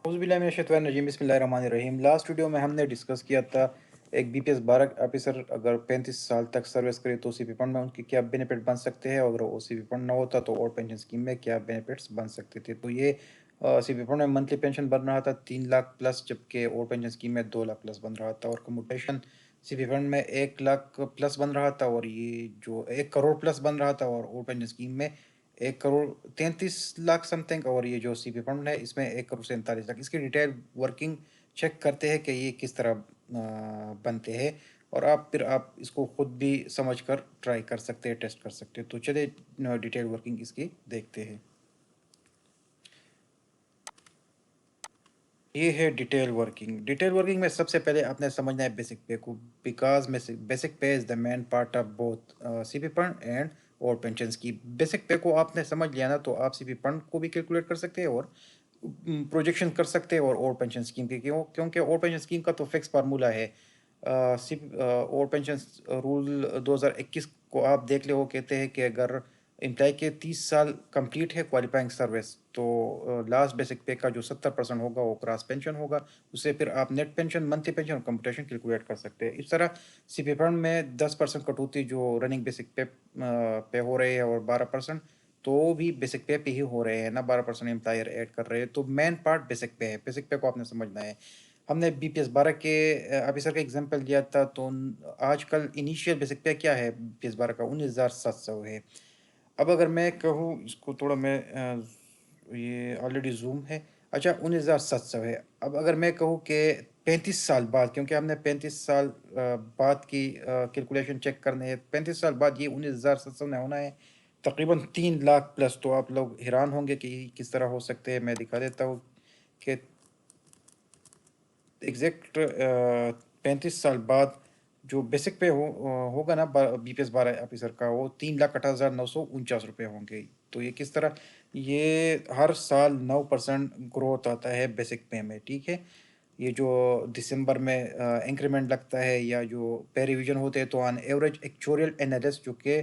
औज़ुबिल्लाहिमिनश्शैतानिर्रजीम बिस्मिल्लाहिर्रहमानिर्रहीम। Last video में हमने डिस्कस किया था एक बीपीएस 12 ऑफिसर अगर 35 साल तक सर्विस करे तो ओसीपी फंड में उनके क्या बेनिफिट बन सकते हैं, और अगर ओसीपी फंड ना होता तो और पेंशन स्कीम में क्या बेनिफिट्स बन सकते थे। तो ये ओसीपी फंड में मंथली पेंशन बन रहा था 3 लाख प्लस, जबकि और पेंशन स्कीम में 2 लाख प्लस बन रहा था, और कम्यूटेशन सीपी फंड में 1 लाख प्लस बन रहा था, और ये जो 1 करोड़ प्लस बन रहा था, और पेंशन स्कीम में 1 करोड़ 33 लाख समथिंग, और ये जो सीपी फंड है इसमें 1 करोड़ 47 लाख। इसकी डिटेल वर्किंग चेक करते हैं कि ये किस तरह बनते हैं, और आप इसको खुद भी समझ कर ट्राई कर सकते हैं, टेस्ट कर सकते हैं। तो चलिए डिटेल वर्किंग इसकी देखते हैं। ये है डिटेल वर्किंग में सबसे पहले आपने समझना है बेसिक पे को, बिकॉज बेसिक पे is the main part of both CP fund and और पेंशन की। बेसिक पे को आपने समझ लिया ना, तो आप सीपी फंड को भी कैलकुलेट कर सकते हैं और प्रोजेक्शन कर सकते हैं, और पेंशन स्कीम के क्योंकि और पेंशन स्कीम का तो फिक्स फार्मूला है। और पेंशन रूल 2021 को आप देख ले, वो कहते हैं कि अगर एम्प्लॉय के 30 साल कंप्लीट है क्वालिफाइंग सर्विस, तो लास्ट बेसिक पे का जो 70% होगा वो क्रॉस पेंशन होगा। उससे फिर आप नेट पेंशन, मंथली पेंशन और कंप्यूटेशन कैलकुलेट कर सकते हैं। इस तरह सीपी फंड में 10% कटौती जो रनिंग बेसिक पे हो रही है, और 12% तो भी बेसिक पे ही हो रहे हैं ना, 12% एम्प्लॉयर ऐड कर रहे हैं। तो मेन पार्ट बेसिक पे है, बेसिक पे को आपने समझना है। हमने बीपीएस 12 के ऑफिसर का एग्जांपल दिया था, तो आजकल इनिशियल बेसिक पे क्या है बीपीएस 12 का, 19,700 है। अब अगर मैं कहूँ इसको थोड़ा मैं ये ऑलरेडी जूम है। अच्छा, 19,700 है। अब अगर मैं कहूँ कि 35 साल बाद, क्योंकि हमने 35 साल बाद की कैलकुलेशन चेक करने हैं, 35 साल बाद ये 19,700 में होना है तकरीबन 3 लाख प्लस। तो आप लोग हैरान होंगे कि किस तरह हो सकते हैं। मैं दिखा देता हूँ कि एग्जैक्ट 35 साल बाद जो बेसिक पे होगा ना बीपीएस 12 ऑफिसर का, वो 3,68,949 रुपये होंगे। तो ये किस तरह, ये हर साल 9% ग्रोथ आता है बेसिक पे में, ठीक है। ये जो दिसंबर में इंक्रीमेंट लगता है, या जो पे रिवीजन होते हैं, तो ऑन एवरेज एक्चुअरियल एनालिस्ट जो कि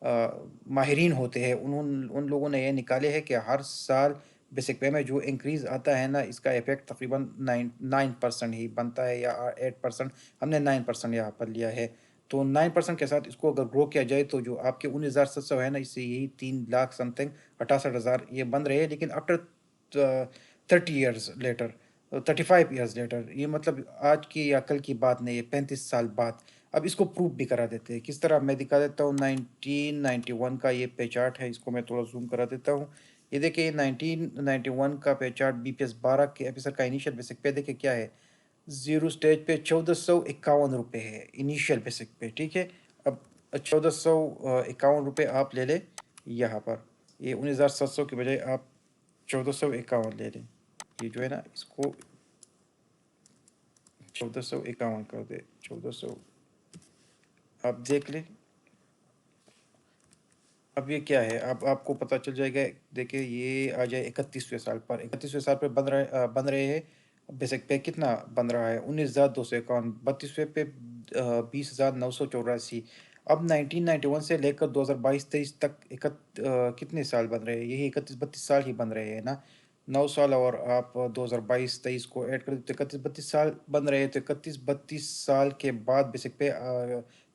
माहिरीन होते हैं, उन लोगों ने ये निकाले हैं कि हर साल बेसिक पे में जो इंक्रीज आता है ना, इसका इफेक्ट तकरीबन 9% ही बनता है, या 8%। हमने 9% यहाँ पर लिया है। तो 9% के साथ इसको अगर ग्रो किया जाए, तो जो आपके 19,700 है ना, इससे यही 3 लाख समथिंग 68,000 ये बन रहे हैं। लेकिन after 30 years later, 35 years later, ये मतलब आज की या कल की बात नहीं है, 35 साल बाद। अब इसको प्रूफ भी करा देते हैं। किस तरह, मैं दिखा देता हूँ। 1991 का ये पे चार्ट है, इसको मैं थोड़ा जूम करा देता हूँ। ये देखिए 1991 का पे चार्ट बीपीएस 12 के ऑफिसर का इनिशियल बेसिक पे देखिए क्या है। जीरो स्टेज पे 1,451 रुपये है इनिशियल बेसिक पे, ठीक है। अब 1,451 रुपये आप ले लें यहाँ पर, ये 19,700 के बजाय आप 1,451 ले लें। ये जो है ना, इसको 1,451 कर दे, 1,400 आप देख लें। अब ये क्या है, अब आपको पता चल जाएगा। देखिए ये आ जाए 31वें साल पर, 31वें साल पर बन रहे हैं। बेसिक पे कितना बन रहा है, 19,251। 32वें पे 20,984। अब 1991 से लेकर 2022-23 तक कितने साल बन रहे हैं, यही 31-32 साल ही बन रहे हैं ना। 9 साल, और आप 2022-23 को ऐड कर देते, 31-32 साल बन रहे हैं। तो 31-32 साल के बाद बेसिक पे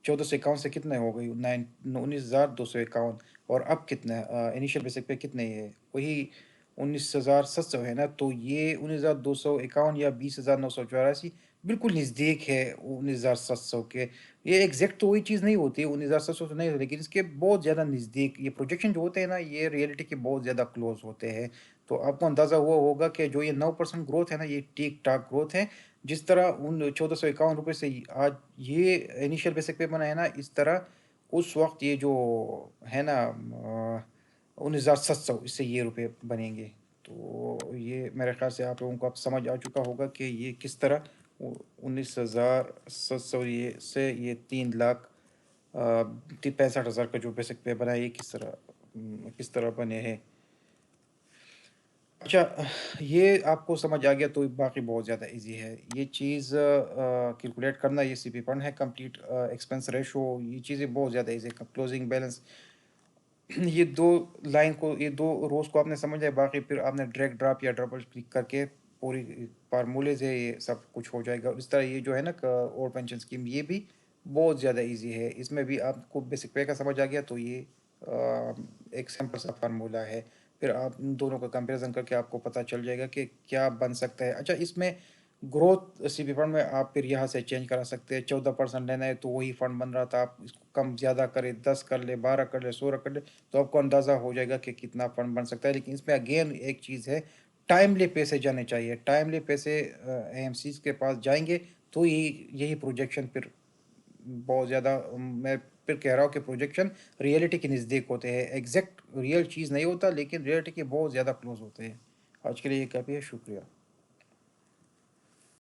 1,451 से कितने हो गई, 19,251। और अब कितना इनिशियल बेसिक पे कितने है, वही 19,700 है ना। तो ये 19,251 या 20,984 बिल्कुल नज़दीक है 19,700 के। ये एग्जैक्ट तो वही चीज़ नहीं होती, 19,700 तो नहीं होती, लेकिन इसके बहुत ज़्यादा नज़दीक ये प्रोजेक्शन जो होते हैं ना, ये रियलिटी के बहुत ज़्यादा क्लोज होते हैं। तो आपको अंदाज़ा हुआ होगा कि जो ये 9% ग्रोथ है ना, ये ठीक ठाक ग्रोथ है। जिस तरह उन 1,451 रुपये से आज ये इनिशियल बेसिक पे बना है ना, इस तरह उस वक्त ये जो है ना 19,700, इससे ये रुपए बनेंगे। तो ये मेरे ख्याल से आप लोगों को अब समझ आ चुका होगा कि ये किस तरह 19,700 ये से ये 3 लाख 65,000 का जो बेसिक पे बना है, ये किस तरह बने हैं। अच्छा, ये आपको समझ आ गया तो बाकी बहुत ज़्यादा इजी है ये चीज़ कैलकुलेट करना। ये सीपी फंड है, कंप्लीट एक्सपेंस रेशो, ये चीज़ें बहुत ज़्यादा इजी है। क्लोजिंग बैलेंस, ये दो रोज को आपने समझ लिया। बाकी फिर आपने ड्रैग ड्रॉप या डबल क्लिक करके पूरी फार्मूले से ये सब कुछ हो जाएगा। और इस तरह ये जो है ना ओल्ड पेंशन स्कीम, ये भी बहुत ज़्यादा ईज़ी है। इसमें भी आपको बेसिक पे का समझ आ गया तो ये एक सिंपल सा फार्मूला है। फिर आप इन दोनों का कंपैरिज़न करके आपको पता चल जाएगा कि क्या बन सकता है। अच्छा, इसमें ग्रोथ सीपी फंड में आप फिर यहाँ से चेंज करा सकते हैं। 14% लेना है तो वही फंड बन रहा था, आप इसको कम ज़्यादा करें, 10 कर ले, 12 कर ले, 16 कर ले, तो आपको अंदाज़ा हो जाएगा कि कितना फंड बन सकता है। लेकिन इसमें अगेन एक चीज़ है, टाइमली पैसे जाने चाहिए। टाइमली पैसे एएमसीज़ के पास जाएँगे तो यही प्रोजेक्शन फिर बहुत ज़्यादा, मैं फिर कह रहा हूँ कि प्रोजेक्शन रियलिटी के नज़दीक होते हैं। एग्ज़ैक्ट रियल चीज़ नहीं होता, लेकिन रियलिटी के बहुत ज़्यादा क्लोज़ होते हैं। आज के लिए ये काफ़ी है, शुक्रिया।